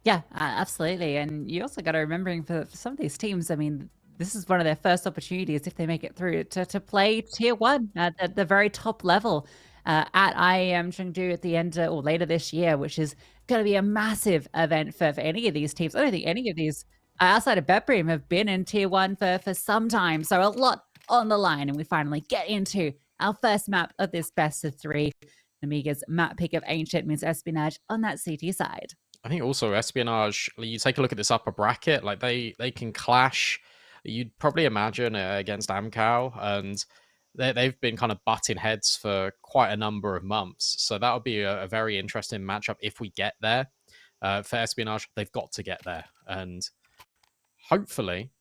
Yeah, absolutely. And you also got to remembering for some of these teams, I mean, this is one of their first opportunities if they make it through to play tier one at the very top level at IEM Chengdu at the end or later this year, which is going to be a massive event for any of these teams. I don't think any of these outside of Betbream have been in tier one for some time. So a lot on the line. And we finally get into our first map of this best of three. Nemiga's map pick of Ancient means Espionage on that CT side. I think also Espionage, you take a look at this upper bracket, like they can clash. You'd probably imagine against Amcal, and they've been kind of butting heads for quite a number of months. So that would be a very interesting matchup if we get there. For Espionage, they've got to get there. And hopefully,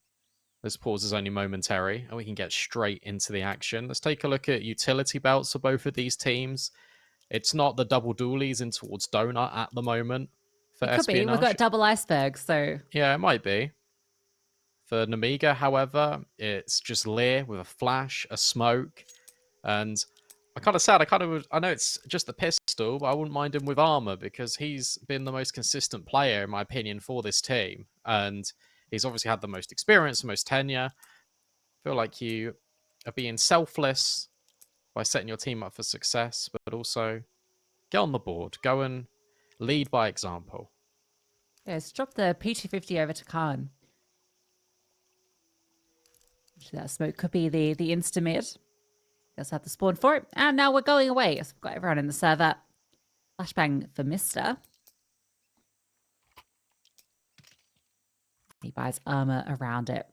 this pause is only momentary, and we can get straight into the action. Let's take a look at utility belts for both of these teams. It's not the double dualies in towards Donut at the moment for It could be. We've Espionage. got double icebergs, so Yeah, it might be. For Nemiga, however, it's just Lear with a flash, a smoke, and I'm kind of sad. I know it's just a pistol, but I wouldn't mind him with armor because he's been the most consistent player, in my opinion, for this team. And he's obviously had the most experience, the most tenure. I feel like you are being selfless by setting your team up for success, but also get on the board. Go and lead by example. yeah, let's drop the P250 over to Khan. That smoke could be the insta-mid. Let's have the spawn for it. And now we're going away. So we've got everyone in the server. Flashbang for Mister. He buys armor around it.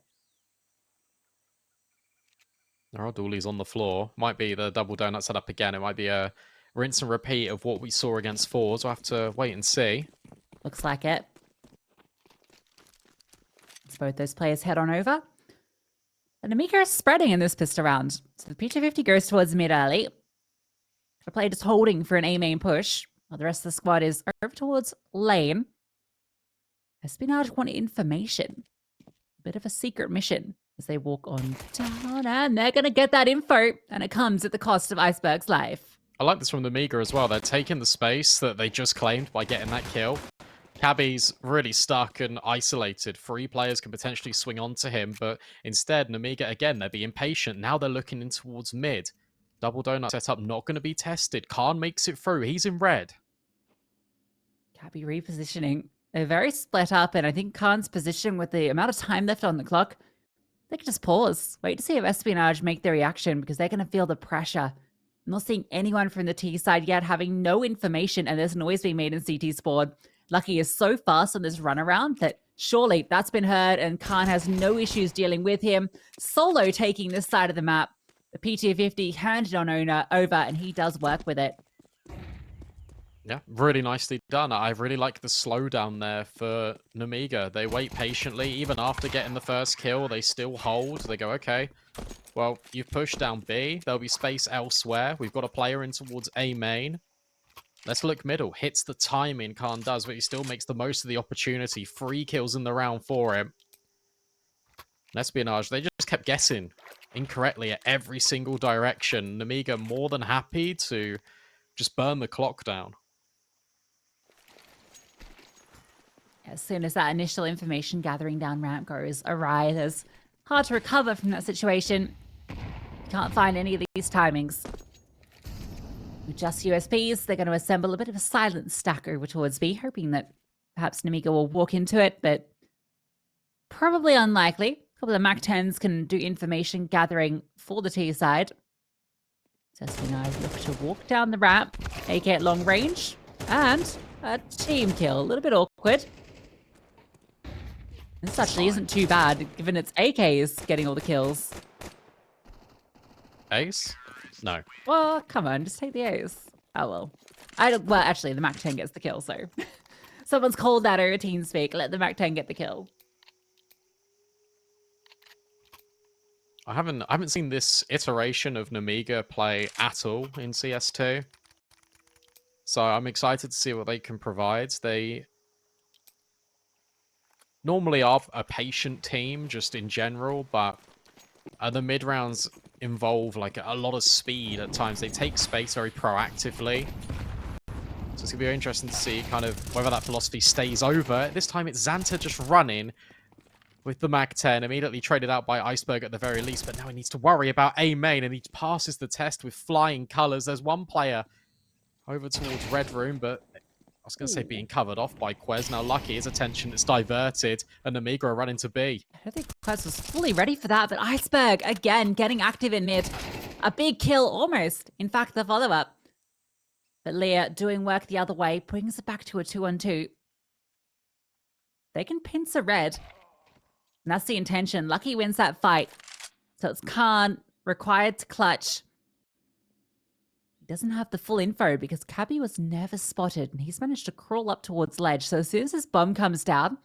There are dualies on the floor. Might be the double donut set up again. It might be a rinse and repeat of what we saw against fours. We'll have to wait and see. Looks like it. Let's both those players head on over. And Nemiga is spreading in this pistol round. So the P250 goes towards mid early. The player just holding for an A main push, while the rest of the squad is over towards lane. Espionage want information. A bit of a secret mission as they walk on down, and they're going to get that info, and it comes at the cost of Iceberg's life. I like this from the Nemiga as well. They're taking the space that they just claimed by getting that kill. Cabby's really stuck and isolated. 3 players can potentially swing onto him, but instead, Nemiga, again, they're being patient. Now they're looking in towards mid. Double donut setup not going to be tested. Khan makes it through. He's in red. Cabby repositioning. They're very split up, and I think Khan's position with the amount of time left on the clock, they can just pause. Wait to see if Espionage make their reaction because they're going to feel the pressure. I'm not seeing anyone from the T side yet, having no information, and there's noise being made in CT Spawn. Lucky is so fast on this runaround that surely that's been heard, and Khan has no issues dealing with him. Solo taking this side of the map. The P250 handed on over, and he does work with it. Yeah, really nicely done. I really like the slowdown there for Nemiga. They wait patiently. Even after getting the first kill, they still hold. They go, okay, well, you've pushed down B. There'll be space elsewhere. We've got a player in towards A main. Let's look middle. Hits the timing, Khan does, but he still makes the most of the opportunity. 3 kills in the round for him. Espionage, they just kept guessing incorrectly at every single direction. Nemiga more than happy to just burn the clock down. As soon as that initial information gathering down ramp goes awry, it's hard to recover from that situation. Can't find any of these timings. With just USPs, they're going to assemble a bit of a silent stack over towards B, hoping that perhaps Nemiga will walk into it, but probably unlikely. A couple of MAC-10s can do information gathering for the T side. Espionage look to walk down the ramp, AK at long range, and a team kill. A little bit awkward. This actually isn't too bad, given it's AKs getting all the kills. Ace? No. Well, come on, just take the Ace. Oh, well. Well, actually, the MAC-10 gets the kill, so... Someone's called that over TeamSpeak. Let the MAC-10 get the kill. I haven't seen this iteration of Nemiga play at all in CS2. So I'm excited to see what they can provide. They normally are a patient team just in general, but the mid rounds involve like a lot of speed at times. They take space very proactively. So it's going to be very interesting to see kind of whether that philosophy stays over. This time it's Xanta just running with the Mag-10, immediately traded out by Iceberg at the very least, but now he needs to worry about A main, and he passes the test with flying colours. There's one player over towards Red Room, but I was going to say being covered off by Quez. Now lucky his attention is diverted, and Nemiga are running to B. I don't think Quez was fully ready for that, but Iceberg, again, getting active in mid. A big kill, almost. In fact, the follow-up. But Leah doing work the other way, brings it back to a 2-on-2. They can pincer red. And that's the intention. Lucky wins that fight. So it's Khan required to clutch. He doesn't have the full info because Cabby was never spotted, and he's managed to crawl up towards ledge. So as soon as this bomb comes down,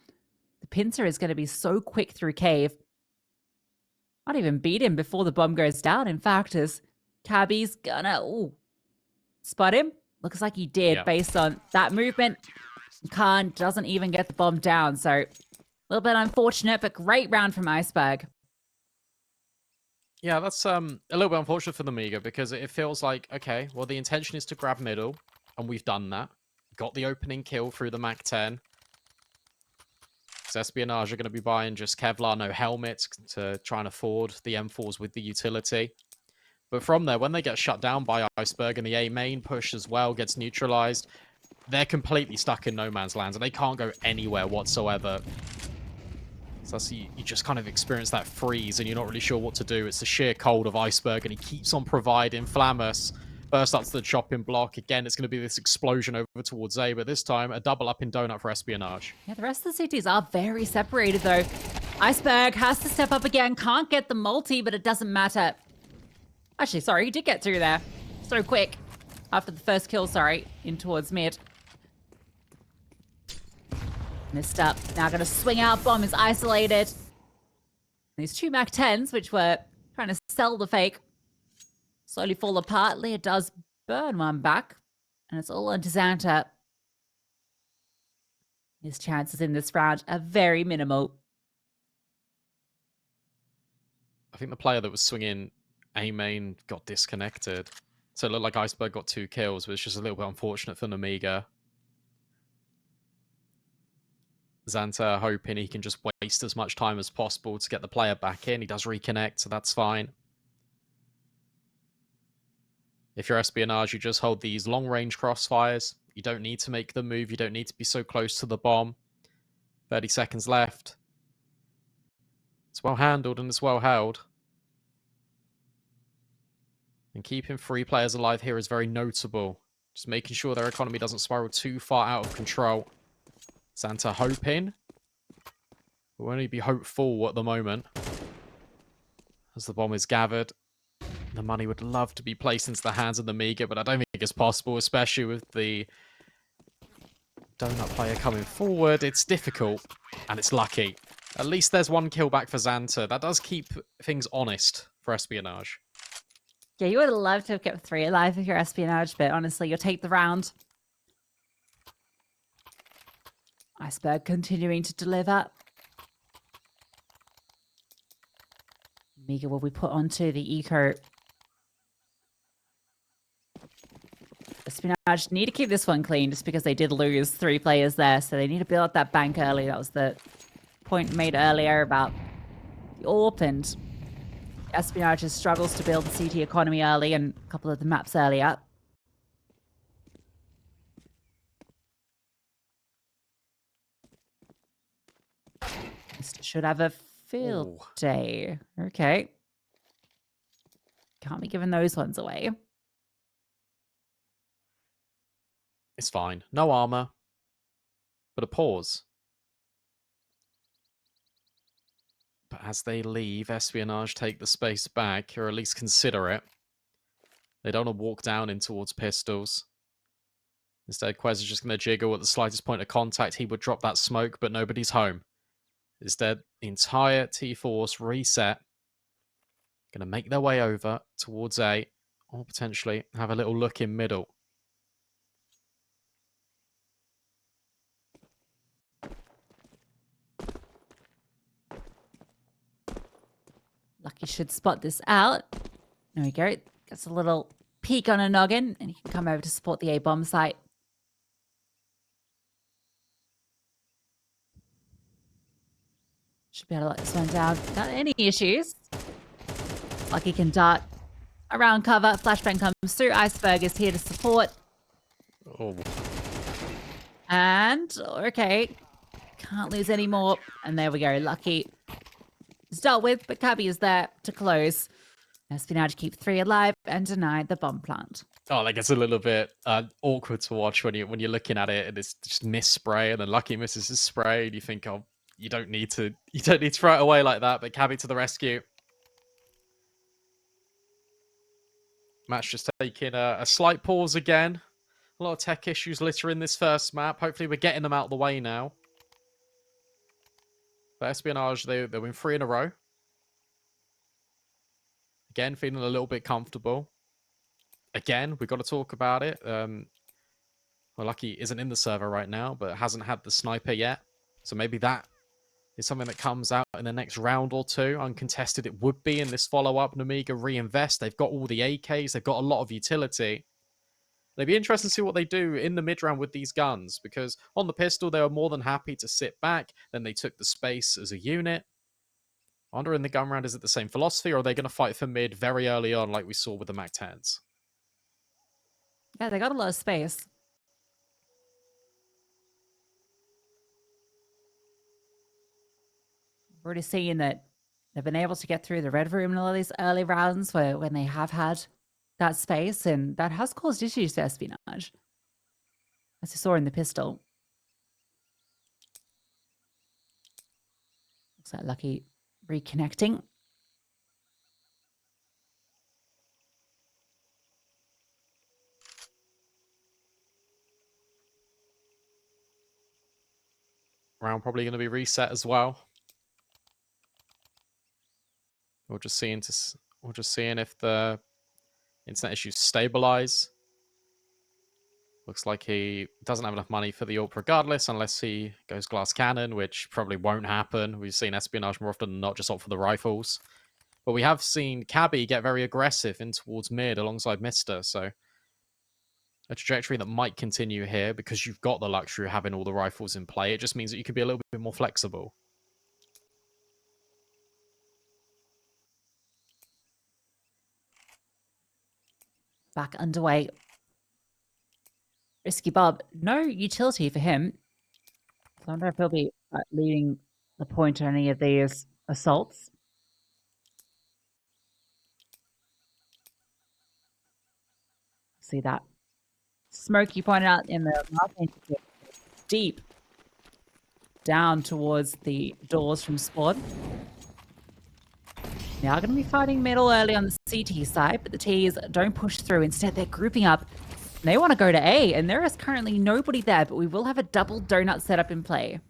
the pincer is going to be so quick through cave. Might even beat him before the bomb goes down. In fact, as Cabby's gonna spot him. Looks like he did based on that movement. Khan doesn't even get the bomb down. So a little bit unfortunate, but great round from Iceberg. Yeah, that's a little bit unfortunate for the Nemiga because it feels like, okay, well, the intention is to grab middle, and we've done that. Got the opening kill through the Mag-10. Espionage are going to be buying just Kevlar, no helmets, to try and afford the M4s with the utility. But from there, when they get shut down by Iceberg and the A main push as well gets neutralized, they're completely stuck in no man's land and they can't go anywhere whatsoever. So that's, you just kind of experience that freeze and you're not really sure what to do. It's the sheer cold of Iceberg and he keeps on providing. Flammus burst up to the chopping block. Again, it's going to be this explosion over towards A, but this time a double up in donut for Espionage. Yeah, the rest of the cities are very separated though. Iceberg has to step up again. Can't get the multi, but it doesn't matter. Actually, sorry, he did get through there. So quick. After the first kill, sorry, in towards mid. Missed up. Now going to swing out. Bomb is isolated. These two Mag-10s, which were trying to sell the fake, slowly fall apart. Leah does burn one back. And it's all onto Xanta. His chances in this round are very minimal. I think the player that was swinging A main got disconnected. So it looked like Iceberg got 2 kills, but it's just a little bit unfortunate for Nemiga. Xanta hoping he can just waste as much time as possible to get the player back in. He does reconnect, so that's fine. If you're Espionage, you just hold these long-range crossfires. You don't need to make the move. You don't need to be so close to the bomb. 30 seconds left. It's well handled and it's well held. And keeping 3 players alive here is very notable. Just making sure their economy doesn't spiral too far out of control. Xanta hoping. We'll only be hopeful at the moment. As the bomb is gathered. The money would love to be placed into the hands of the Nemiga, but I don't think it's possible, especially with the donut player coming forward. It's difficult, and it's lucky. At least there's 1 kill back for Xanta. That does keep things honest for Espionage. Yeah, you would have loved to have kept 3 alive if you're Espionage, but honestly, you'll take the round. Iceberg continuing to deliver. Nemiga will be put onto the eco. Espionage need to keep this one clean just because they did lose 3 players there, so they need to build up that bank early. That was the point made earlier about the AWP, and Espionage struggles to build the CT economy early and a couple of the maps earlier. Should have a field day. Okay. Can't be giving those ones away. It's fine. No armor. But a pause. But as they leave, Espionage take the space back, or at least consider it. They don't want to walk down in towards pistols. Instead, Quez is just going to jiggle at the slightest point of contact. He would drop that smoke, but nobody's home. Instead, the entire T-Force reset. Going to make their way over towards A, or potentially have a little look in middle. Lucky should spot this out. There we go. Gets a little peek on a noggin, and he can come over to support the A-bomb site. Should be able to let this one down without any issues. Lucky can dart around cover. Flashbang comes through. Iceberg is here to support. Oh. And, okay. Can't lose any more. And there we go. Lucky is dealt with, but Cabby is there to close. Espionage keep 3 alive and deny the bomb plant. Oh, that gets a little bit awkward to watch when you're looking at it and it's just miss spray and then Lucky misses his spray and you think, oh, you don't need to throw it away like that. But Cabby to the rescue. Match just taking a slight pause again. A lot of tech issues littering this first map. Hopefully we're getting them out of the way now. But Espionage, they win 3 in a row. Again, feeling a little bit comfortable. Again, we've got to talk about it. Well, Lucky isn't in the server right now, but hasn't had the sniper yet. So maybe that is something that comes out in the next round or two. Uncontested it would be in this follow-up. Nemiga reinvest. They've got all the AKs. They've got a lot of utility. It'd be interesting to see what they do in the mid-round with these guns, because on the pistol, they were more than happy to sit back. Then they took the space as a unit. I wonder in the gun round, is it the same philosophy, or are they going to fight for mid very early on like we saw with the MAC-10s? Yeah, they got a lot of space. We're already seeing that they've been able to get through the red room in all these early rounds when they have had that space, and that has caused issues to Espionage, as you saw in the pistol. Looks like Lucky reconnecting. Round probably going to be reset as well. We're just seeing if the internet issues stabilize. Looks like he doesn't have enough money for the AWP regardless, unless he goes glass cannon, which probably won't happen. We've seen Espionage more often than not just opt for the rifles. But we have seen Cabby get very aggressive in towards mid alongside Mister, so a trajectory that might continue here because you've got the luxury of having all the rifles in play. It just means that you can be a little bit more flexible. Back underway. Risky Bob, no utility for him. I wonder if he'll be leading the point on any of these assaults. See that smoke you pointed out in the marking, deep down towards the doors from spawn. They are going to be fighting middle early on the CT side, but the Ts don't push through. Instead, they're grouping up. They want to go to A, and there is currently nobody there, but we will have a double donut setup in play.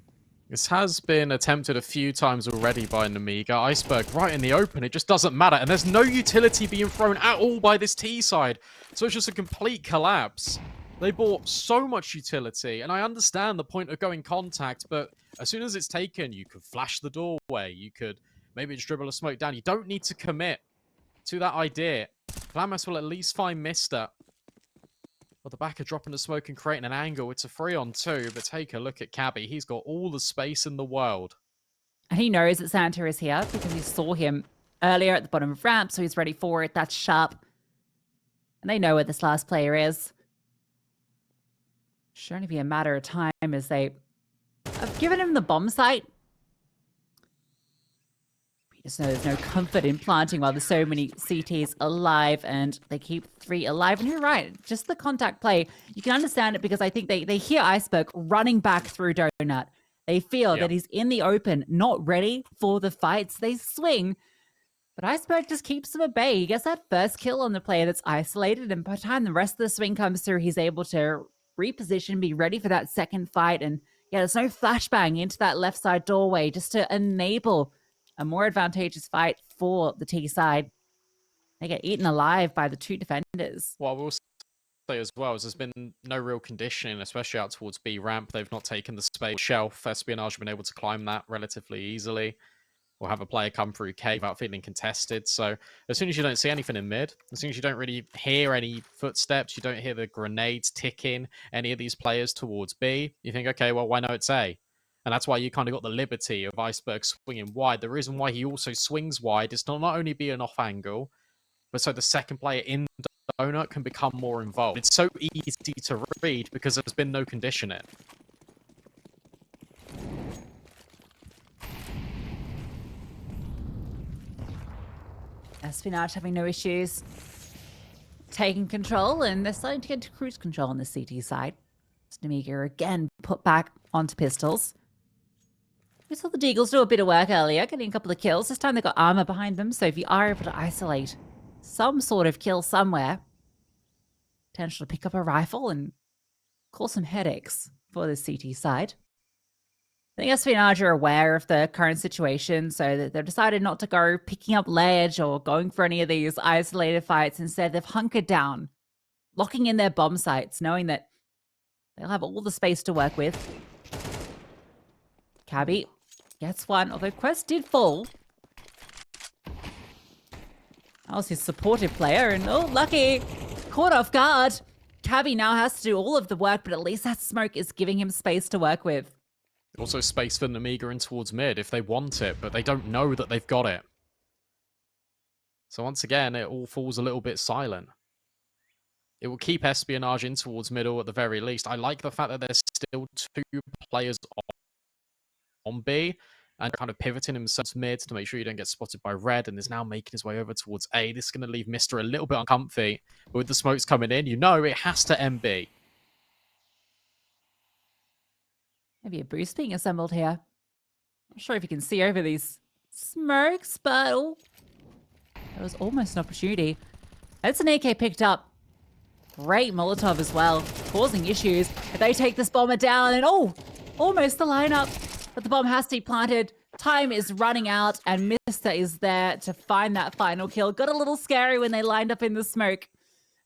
This has been attempted a few times already by Nemiga. Iceberg right in the open. It just doesn't matter. And there's no utility being thrown at all by this T side. So it's just a complete collapse. They bought so much utility. And I understand the point of going contact, but as soon as it's taken, you could flash the doorway. You could maybe just dribble a smoke down. You don't need to commit to that idea. Glamis will at least find Mister. Well, the backer dropping the smoke and creating an angle. It's a 3-on-2, but take a look at Cabby. He's got all the space in the world. And he knows that Santa is here because he saw him earlier at the bottom of ramp, so he's ready for it. That's sharp. And they know where this last player is. Should only be a matter of time as they have given him the bomb site. Just know there's no comfort in planting while there's so many CTs alive, and they keep 3 alive. And you're right, just the contact play, you can understand it because I think they hear Iceberg running back through Donut. They feel that he's in the open, not ready for the fights. They swing, but Iceberg just keeps them at bay. He gets that first kill on the player that's isolated, and by the time the rest of the swing comes through, he's able to reposition, be ready for that second fight. And yeah, there's no flashbang into that left side doorway just to enable a more advantageous fight for the T side. They get eaten alive by the 2 defenders. What I will say as well is there's been no real conditioning, especially out towards B ramp. They've not taken the space shelf. Espionage have been able to climb that relatively easily, or have a player come through K without feeling contested. So as soon as you don't see anything in mid, as soon as you don't really hear any footsteps, you don't hear the grenades ticking any of these players towards B, you think, okay, well, why not it's A? And that's why you kind of got the liberty of Iceberg swinging wide. The reason why he also swings wide is to not only be an off angle, but so the second player in the donut can become more involved. It's so easy to read because there's been no conditioning. Espionage having no issues taking control, and they're starting to get into cruise control on the CT side. Nemiga again put back onto pistols. We saw the Deagles do a bit of work earlier, getting a couple of kills. This time they've got armor behind them, so if you are able to isolate some sort of kill somewhere, potential to pick up a rifle and cause some headaches for the CT side. I think Espionage are aware of the current situation, so that they've decided not to go picking up ledge or going for any of these isolated fights. Instead, they've hunkered down, locking in their bomb sites, knowing that they'll have all the space to work with. Cabby gets one, although Quest did fall. That was his supportive player, and oh, lucky, caught off guard. Cabby now has to do all of the work, but at least that smoke is giving him space to work with. Also space for Nemiga in towards mid if they want it, but they don't know that they've got it. So once again, it all falls a little bit silent. It will keep Espionage in towards middle at the very least. I like the fact that there's still 2 players on B and kind of pivoting himself mid to make sure you don't get spotted by red, and is now making his way over towards A. This is going to leave Mister a little bit uncomfy, but with the smokes coming in, you know it has to MB. Maybe a boost being assembled here. Not sure if you can see over these smokes, but oh, that was almost an opportunity. It's an AK picked up. Great Molotov as well, causing issues. If they take this bomber down, and oh, almost the lineup. But the bomb has to be planted. Time is running out, and Mister is there to find that final kill. Got a little scary when they lined up in the smoke.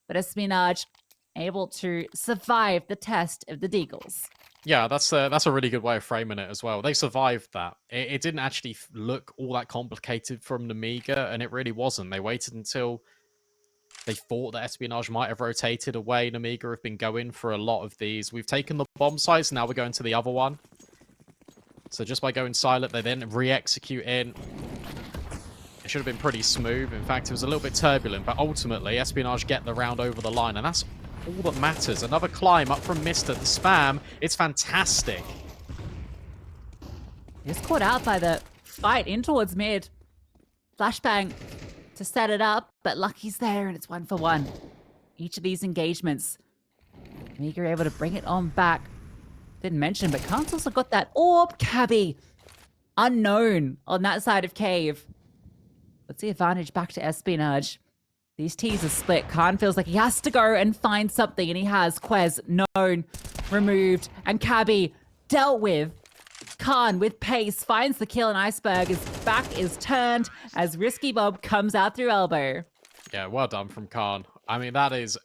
But Espionage able to survive the test of the Deagles. Yeah, that's a really good way of framing it as well. They survived that. It didn't actually look all that complicated from Nemiga, and it really wasn't. They waited until they thought that Espionage might have rotated away. Nemiga have been going for a lot of these. We've taken the bomb sites, now we're going to the other one. So just by going silent, they then re-execute in. It should have been pretty smooth. In fact, it was a little bit turbulent, but ultimately, Espionage get the round over the line, and that's all that matters. Another climb up from Mister. The spam, it's fantastic. He's caught out by the fight in towards mid. Flashbang to set it up, but Lucky's there, and it's 1 for 1. Each of these engagements, Nemiga able to bring it on back. Didn't mention, but Khan's also got that orb. Cabby, unknown on that side of cave. What's the advantage back to Espionage? These T's are split. Khan feels like he has to go and find something, and he has. Quez, known, removed, and Cabby dealt with. Khan, with pace, finds the kill, and Iceberg's back is turned as Risky Bob comes out through elbow. Yeah, well done from Khan. I mean, that is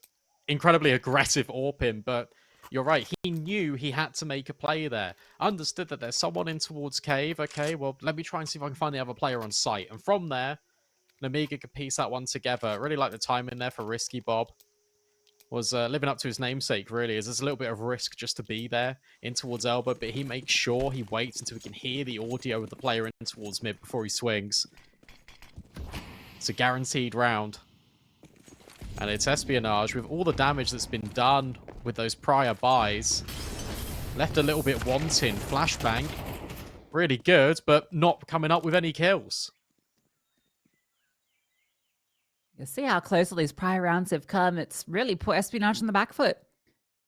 incredibly aggressive AWPing, but you're right. He knew he had to make a play there. Understood that there's someone in towards cave. Okay, well, let me try and see if I can find the other player on site. And from there, Nemiga could piece that one together. I really like the timing there for Risky Bob. Was living up to his namesake, really. As there's a little bit of risk just to be there in towards elbow, but he makes sure he waits until he can hear the audio of the player in towards mid before he swings. It's a guaranteed round. And it's Espionage with all the damage that's been done with those prior buys. Left a little bit wanting. Flashbang. Really good, but not coming up with any kills. You see how close all these prior rounds have come. It's really put Espionage on the back foot.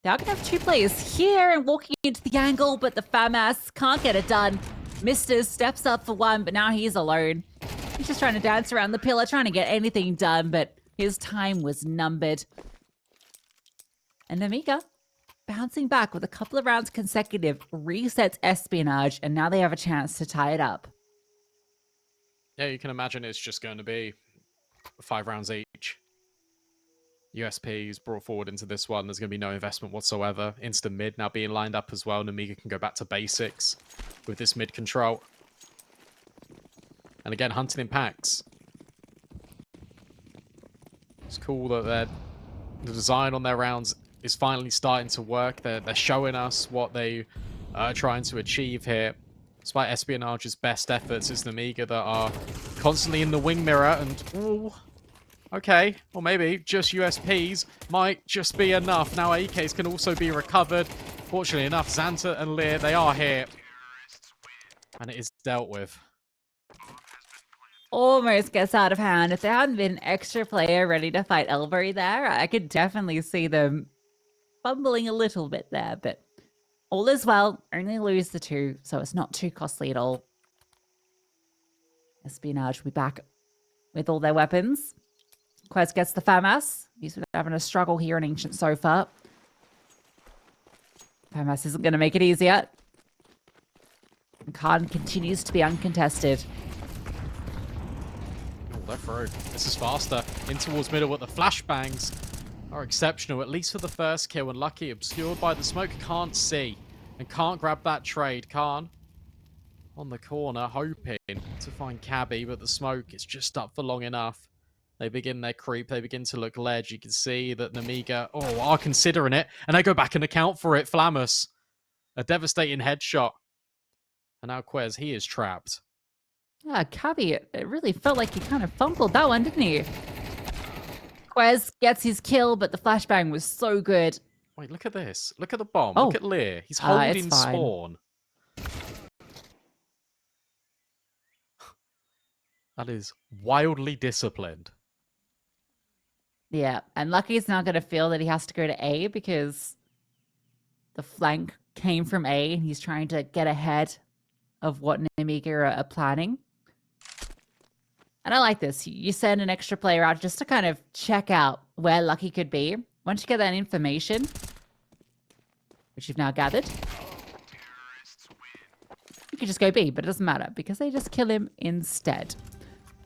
They're going to have 2 players here and walking into the angle, but the FAMAS can't get it done. Mister steps up for one, but now he's alone. He's just trying to dance around the pillar, trying to get anything done, but his time was numbered. And Nemiga, bouncing back with a couple of rounds consecutive, resets Espionage, and now they have a chance to tie it up. Yeah, you can imagine it's just going to be 5 rounds each. USPs brought forward into this one. There's going to be no investment whatsoever. Instant mid now being lined up as well. Nemiga can go back to basics with this mid control. And again, hunting in packs. It's cool that the design on their rounds is finally starting to work. They're showing us what they trying to achieve here. Despite Espionage's best efforts, it's Nemiga that are constantly in the wing mirror, and ooh, okay, or maybe just USPs might just be enough. Now AKs can also be recovered. Fortunately enough, Xanta and Lear, they are here. And it is dealt with. Almost gets out of hand. If there hadn't been an extra player ready to fight Elbury there, I could definitely see them fumbling a little bit there, but all is well. Only lose the 2, so it's not too costly at all. Espionage will be back with all their weapons. Quez gets the FAMAS. He's having a struggle here on Ancient Sofa. FAMAS isn't going to make it easier. And Khan continues to be uncontested. Oh, they're through. This is faster. In towards middle, but the flashbangs are exceptional, at least for the first kill. And Lucky, obscured by the smoke, can't see and can't grab that trade. Khan on the corner, hoping to find Cabby, but the smoke is just up for long enough. They begin their creep. They begin to look ledge. You can see that Nemiga, are considering it. And they go back and account for it. Flamus. A devastating headshot. And now Quez, he is trapped. Yeah, Cabby, it really felt like he kind of fumbled that one, didn't he? Quez gets his kill, but the flashbang was so good. Wait, look at this. Look at the bomb. Oh. Look at Lear. He's holding it's fine. spawn. That is wildly disciplined. Yeah, and Lucky's now going to feel that he has to go to A because the flank came from A and he's trying to get ahead of what Nemiga are planning. And I like this. You send an extra player out just to kind of check out where Lucky could be. Once you get that information, which you've now gathered, you could just go B, but it doesn't matter because they just kill him instead.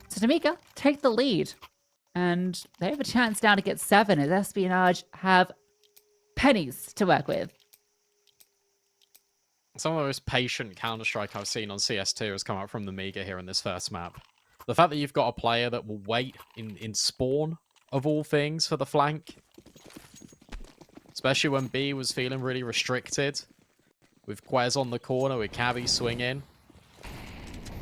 So Nemiga take the lead. And they have a chance now to get 7 as Espionage have pennies to work with. Some of the most patient Counter-Strike I've seen on CS2 has come out from Nemiga here in this first map. The fact that you've got a player that will wait in spawn, of all things, for the flank. Especially when B was feeling really restricted. With Quez on the corner, with Cabby swinging.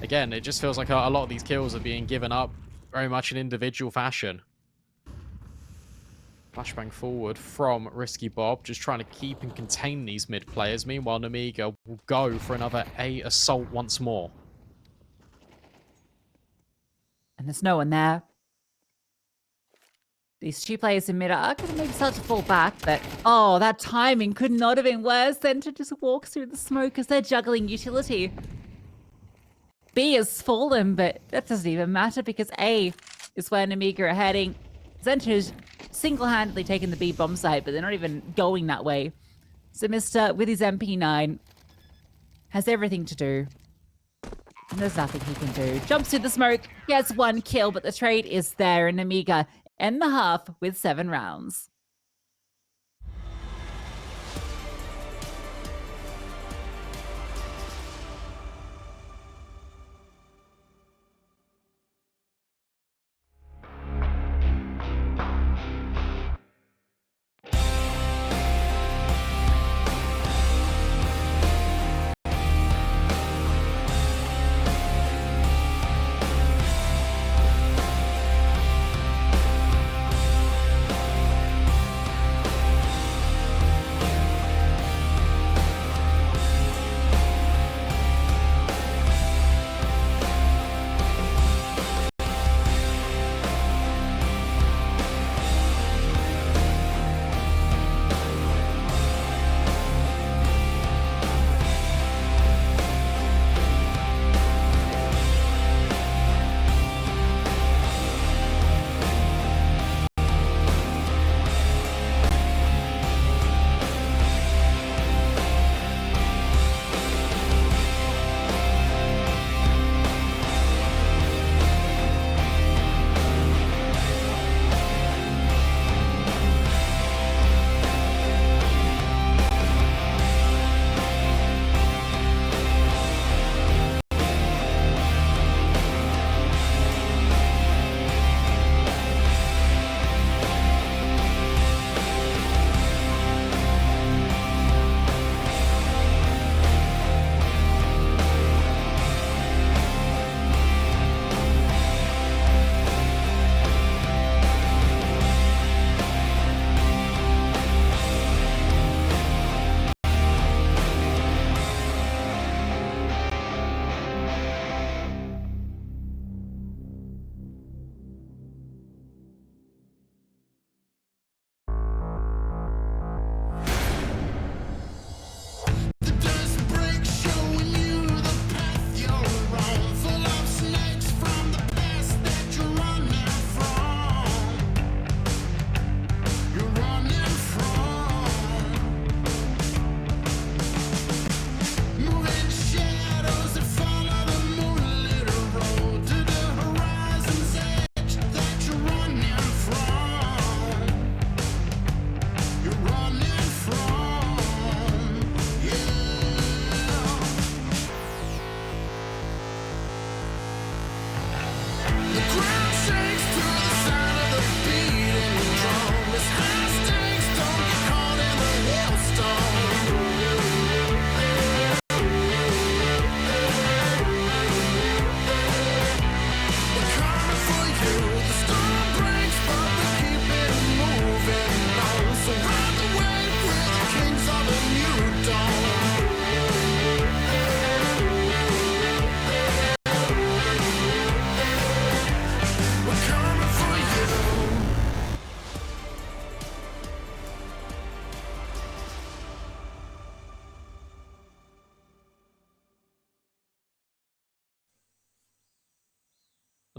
Again, it just feels like a lot of these kills are being given up very much in individual fashion. Flashbang forward from Risky Bob, just trying to keep and contain these mid players. Meanwhile, Nemiga will go for another A assault once more. And there's no one there. These 2 players in mid are going to maybe start to fall back, but that timing could not have been worse than to just walk through the smoke as they're juggling utility. B has fallen, but that doesn't even matter because A is where Nemiga are heading. Zento's single-handedly taken the B bomb site, but they're not even going that way. So Mr. with his MP9 has everything to do. And there's nothing he can do. Jumps through the smoke, gets 1 kill, but the trade is there, and Nemiga end the half with 7 rounds.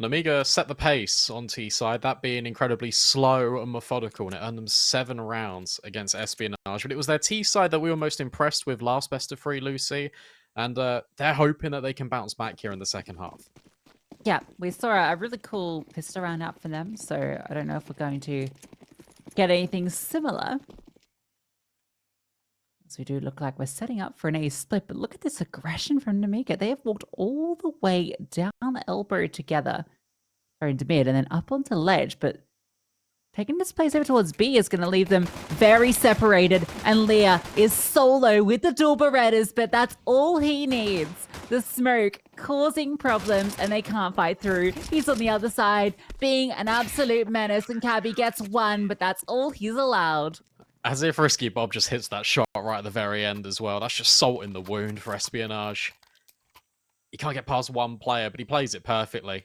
Nemiga set the pace on T side, that being incredibly slow and methodical, and it earned them 7 rounds against Espionage. But it was their T side that we were most impressed with last best of 3, Lucy, and they're hoping that they can bounce back here in the second half. Yeah, we saw a really cool pistol round out for them, so I don't know if we're going to get anything similar. As we do look like we're setting up for an A split, but look at this aggression from Nemiga. They have walked all the way down the elbow together, or into mid, and then up onto ledge, but taking this place over towards B is going to leave them very separated, and Leah is solo with the dual Berettas, but that's all he needs. The smoke causing problems, and they can't fight through. He's on the other side, being an absolute menace, and Cabby gets 1, but that's all he's allowed. As if Risky Bob just hits that shot right at the very end as well. That's just salt in the wound for Espionage. He can't get past one player, but he plays it perfectly.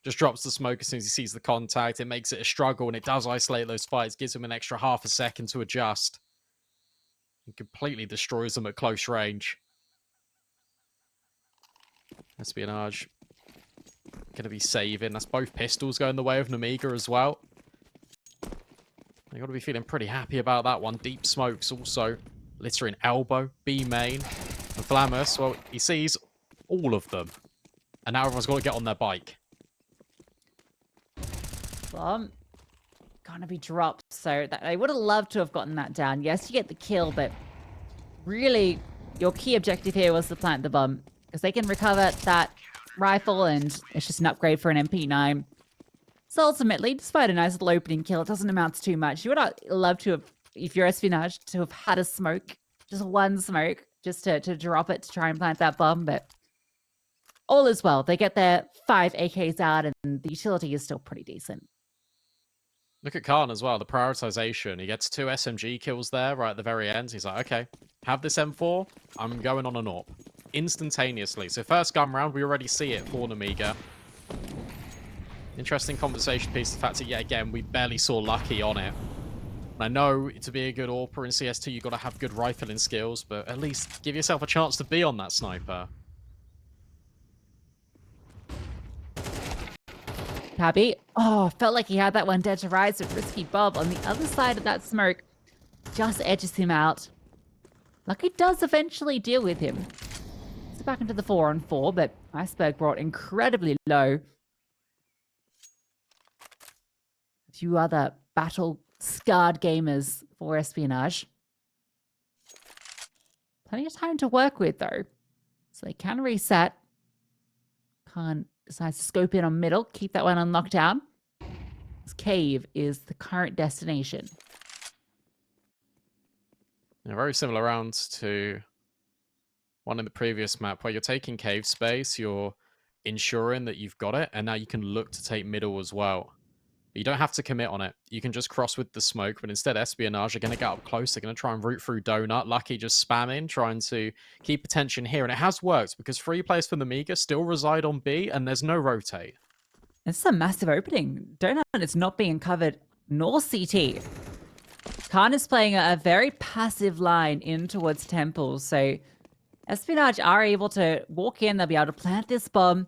Just drops the smoke as soon as he sees the contact. It makes it a struggle, and it does isolate those fights. Gives him an extra half a second to adjust. And completely destroys them at close range. Espionage going to be saving. That's both pistols going the way of Nemiga as well. They got to be feeling pretty happy about that one. Deep smokes also littering elbow, B main, and Flamus. Well, he sees all of them, and now everyone's got to get on their bike. Bomb gonna be dropped, so that I would have loved to have gotten that down. Yes, you get the kill, but really your key objective here was to plant the bomb, because they can recover that rifle, and it's just an upgrade for an MP9. So ultimately, despite a nice little opening kill, it doesn't amount to too much. You would have loved to have, if you're Espionage, to have had a smoke, just one smoke, just to drop it to try and plant that bomb, but all is well. They get their 5 AKs out, and the utility is still pretty decent. Look at Khan as well, the prioritization. He gets 2 SMG kills there right at the very end. He's like, okay, have this M4, I'm going on an AWP. Instantaneously. So first gun round, we already see it for Nemiga. Interesting conversation piece, the fact that, yet again, we barely saw Lucky on it. And I know to be a good AWPer in CS2, you've got to have good rifling skills, but at least give yourself a chance to be on that sniper. Cabby, oh, felt like he had that one dead to rights, but Risky Bob on the other side of that smoke just edges him out. Lucky does eventually deal with him. So back into the 4-on-4, but Iceberg brought incredibly low. A few other battle-scarred gamers for Espionage. Plenty of time to work with, though. So they can reset. Khan decides to scope in on middle, keep that one on lockdown. This cave is the current destination. Yeah, very similar rounds to one in the previous map, where you're taking cave space, you're ensuring that you've got it, and now you can look to take middle as well. But you don't have to commit on it. You can just cross with the smoke, but instead Espionage are going to get up close. They're going to try and root through Donut. Lucky just spamming, trying to keep attention here. And it has worked, because 3 players from Nemiga still reside on B, and there's no rotate. It's a massive opening. Donut is not being covered, nor CT. Khan is playing a very passive line in towards Temple, so Espionage are able to walk in. They'll be able to plant this bomb. And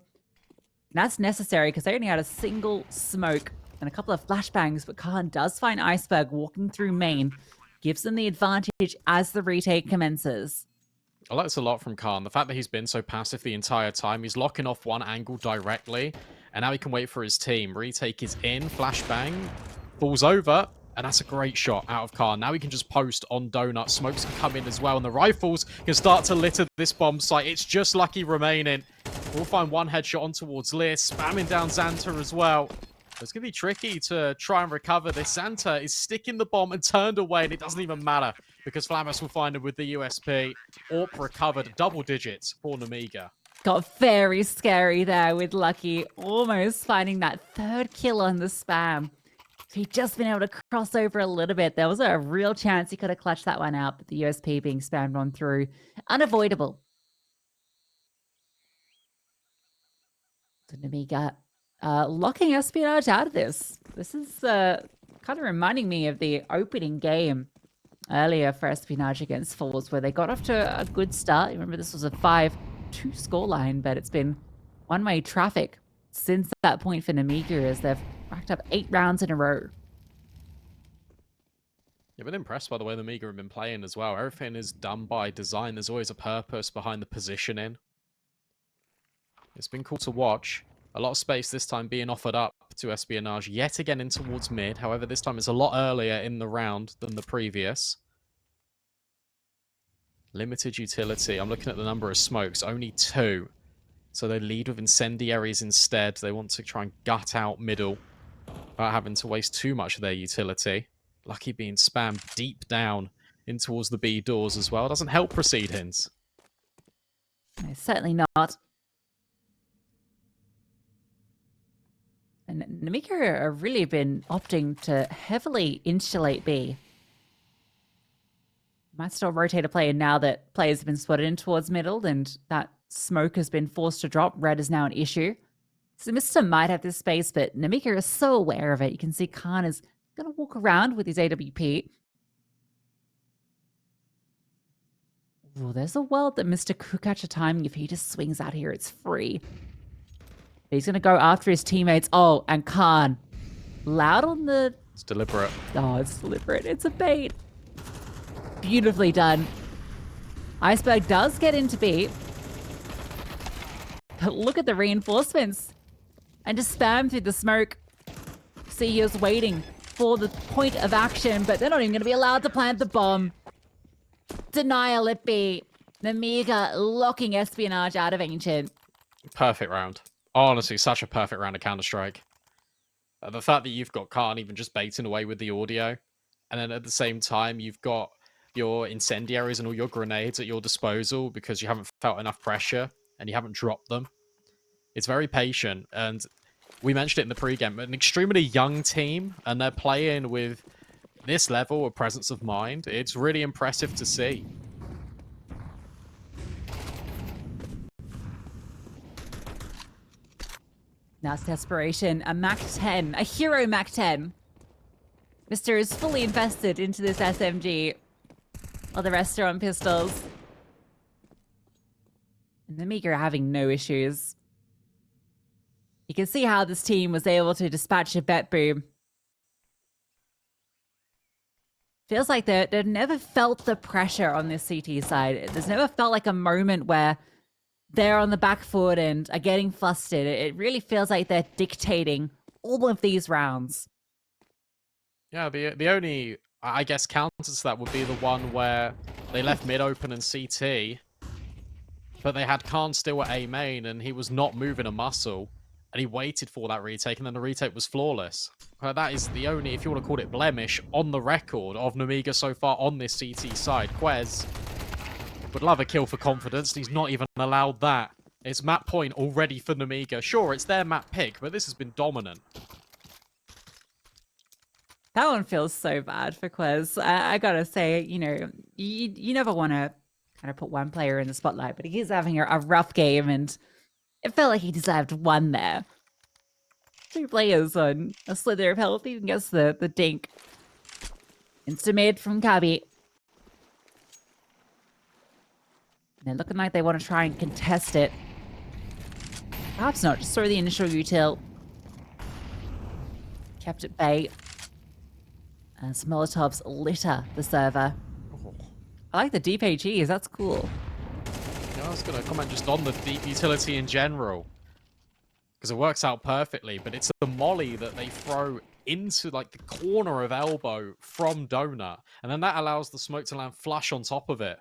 that's necessary, because they only had a single smoke and a couple of flashbangs, but Khan does find Iceberg walking through main, gives them the advantage as the retake commences. I like this a lot from Khan. The fact that he's been so passive the entire time. He's locking off one angle directly, and now he can wait for his team. Retake is in, flashbang, falls over, and that's a great shot out of Khan. Now he can just post on Donut. Smokes can come in as well, and the rifles can start to litter this bomb site. It's just Lucky remaining. We'll find one headshot on towards Lear, spamming down Xanta as well. It's going to be tricky to try and recover this. Xanta is sticking the bomb and turned away, and it doesn't even matter, because Flamus will find him with the USP. AWP recovered, double digits for Nemiga. Got very scary there with Lucky, almost finding that 3rd kill on the spam. If he'd just been able to cross over a little bit, there was a real chance he could have clutched that one out, but the USP being spammed on through. Unavoidable. So Nemiga locking Espionage out of this. This is kind of reminding me of the opening game earlier for Espionage against Falls, where they got off to a good start. You remember this was a 5-2 scoreline, but it's been one-way traffic since that point for Nemiga as they've racked up 8 rounds in a row. I've been impressed by the way the Nemiga have been playing as well. Everything is done by design. There's always a purpose behind the positioning. It's been cool to watch. A lot of space this time being offered up to Espionage yet again in towards mid. However, this time it's a lot earlier in the round than the previous. Limited utility. I'm looking at the number of smokes. Only 2. So they lead with incendiaries instead. They want to try and gut out middle without having to waste too much of their utility. Lucky being spammed deep down in towards the B doors as well. Doesn't help proceedings. No, certainly not. And Nemiga have really been opting to heavily insulate B. Might still rotate a player now that players have been spotted in towards middle and that smoke has been forced to drop. Red is now an issue. So Mr. might have this space, but Nemiga is so aware of it. You can see Khan is going to walk around with his AWP. Oh, there's a world that Mr. could catch a timing. If he just swings out here, it's free. He's going to go after his teammates. Oh, and Khan. Loud on the... It's deliberate. Oh, it's deliberate. It's a bait. Beautifully done. Iceberg does get into B. But look at the reinforcements. And just spam through the smoke. See, he was waiting for the point of action, but they're not even going to be allowed to plant the bomb. Denial at B. Nemiga locking Espionage out of Ancient. Perfect round. Honestly, such a perfect round of Counter-Strike. The fact that you've got Khan even just baiting away with the audio, and then at the same time, you've got your incendiaries and all your grenades at your disposal because you haven't felt enough pressure and you haven't dropped them. It's very patient, and we mentioned it in the pregame, an extremely young team, and they're playing with this level of presence of mind. It's really impressive to see. Now it's desperation. A Mac 10. A hero Mac 10. Mr. is fully invested into this SMG. While the rest are on pistols. And Nemiga are having no issues. You can see how this team was able to dispatch a bet boom. Feels like they've never felt the pressure on this CT side. There's never felt like a moment where they're on the back foot and are getting flustered. It really feels like they're dictating all of these rounds. Yeah, the only, I guess, counter to that would be the one where they left mid open and CT, but they had Khan still at A main and he was not moving a muscle, and he waited for that retake, and then the retake was flawless. That is the only, if you want to call it blemish, on the record of Nemiga so far on this CT side. Quez would love a kill for confidence, and he's not even allowed that. It's map point already for Nemiga. Sure, it's their map pick, but this has been dominant. That one feels so bad for Quez. I gotta say, you know, you never want to kind of put one player in the spotlight, but he's having a rough game, and it felt like he deserved one there. 2 players on a slither of health, even gets the dink. Insta-mid from Kabi. They're looking like they want to try and contest it. Perhaps not, just throw the initial util. Kept at bay. As Molotovs litter the server. Oh. I like the deep HEs, that's cool. Yeah, I was going to comment just on the deep utility in general, because it works out perfectly, but it's the molly that they throw into like the corner of elbow from Donut, and then that allows the smoke to land flush on top of it.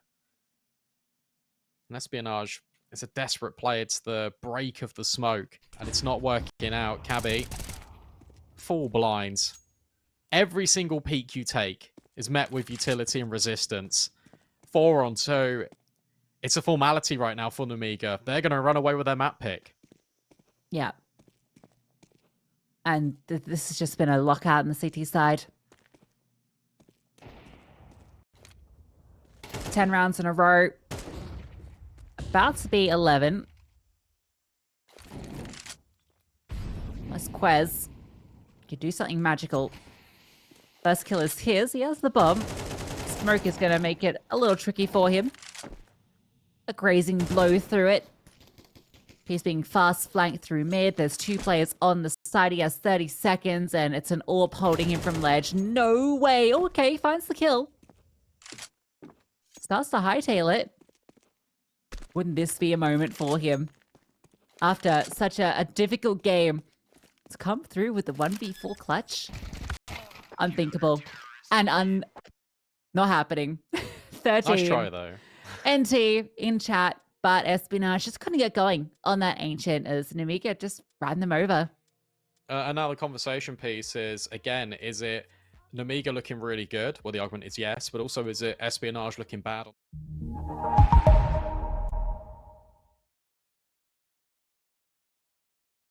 And Espionage is a desperate play. It's the break of the smoke, and it's not working out. Cabby, full blinds. Every single peek you take is met with utility and resistance. 4 on 2. It's a formality right now for Nemiga. They're going to run away with their map pick. Yeah. And this has just been a lockout on the CT side. 10 rounds in a row. About to be 11. That's Quez. Could do something magical. First kill is his. He has the bomb. Smoke is going to make it a little tricky for him. A grazing blow through it. He's being fast flanked through mid. There's 2 players on the side. He has 30 seconds, and it's an AWP holding him from ledge. No way. Okay, finds the kill. Starts to hightail it. Wouldn't this be a moment for him? After such a difficult game, to come through with the 1v4 clutch? Unthinkable. And not happening. 13. Nice try, though. NT in chat, but Espionage just couldn't get going on that Ancient as Nemiga just ran them over. And now the conversation piece is, again, is it Nemiga looking really good? Well, the argument is yes, but also is it Espionage looking bad?